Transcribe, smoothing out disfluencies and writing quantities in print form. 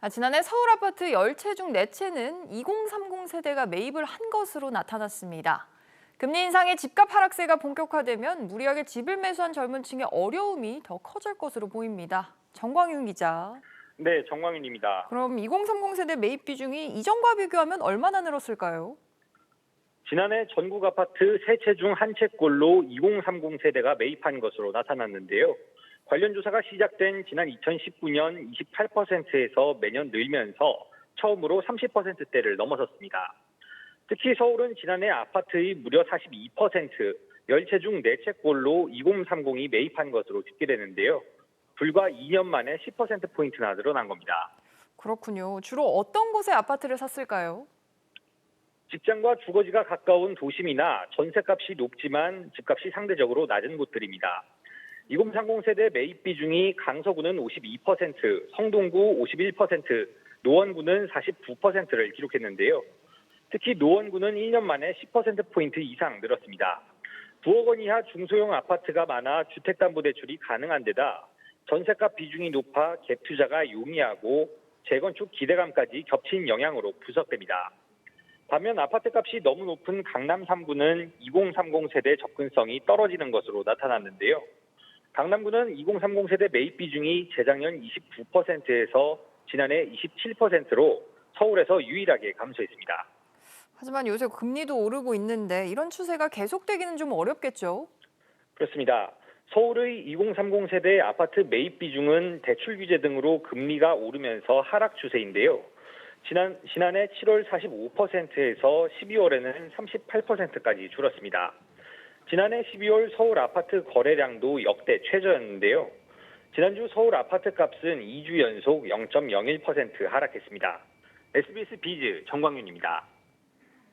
지난해 서울 아파트 10채 중 4채는 2030 세대가 매입을 한 것으로 나타났습니다. 금리 인상에 집값 하락세가 본격화되면 무리하게 집을 매수한 젊은 층의 어려움이 더 커질 것으로 보입니다. 정광윤 기자. 네, 정광윤입니다. 그럼 2030 세대 매입 비중이 이전과 비교하면 얼마나 늘었을까요? 지난해 전국 아파트 3채 중 1채꼴로 2030 세대가 매입한 것으로 나타났는데요. 관련 조사가 시작된 지난 2019년 28%에서 매년 늘면서 처음으로 30%대를 넘어섰습니다. 특히 서울은 지난해 아파트의 무려 42%, 10채 중 4채꼴로 2030이 매입한 것으로 집계되는데요. 불과 2년 만에 10%포인트나 늘어난 겁니다. 그렇군요. 주로 어떤 곳에 아파트를 샀을까요? 직장과 주거지가 가까운 도심이나 전세값이 높지만 집값이 상대적으로 낮은 곳들입니다. 2030 세대 매입 비중이 강서구는 52%, 성동구 51%, 노원구는 49%를 기록했는데요. 특히 노원구는 1년 만에 10%포인트 이상 늘었습니다. 9억 원 이하 중소형 아파트가 많아 주택담보대출이 가능한 데다 전세값 비중이 높아 갭 투자가 용이하고 재건축 기대감까지 겹친 영향으로 분석됩니다. 반면 아파트값이 너무 높은 강남 3구는 2030 세대 접근성이 떨어지는 것으로 나타났는데요. 강남구는 2030 세대 매입 비중이 재작년 29%에서 지난해 27%로 서울에서 유일하게 감소했습니다. 하지만 요새 금리도 오르고 있는데 이런 추세가 계속되기는 좀 어렵겠죠? 그렇습니다. 서울의 2030 세대 아파트 매입 비중은 대출 규제 등으로 금리가 오르면서 하락 추세인데요. 지난해 7월 45%에서 12월에는 38%까지 줄었습니다. 지난해 12월 서울 아파트 거래량도 역대 최저였는데요. 지난주 서울 아파트 값은 2주 연속 0.01% 하락했습니다. SBS 비즈 정광윤입니다.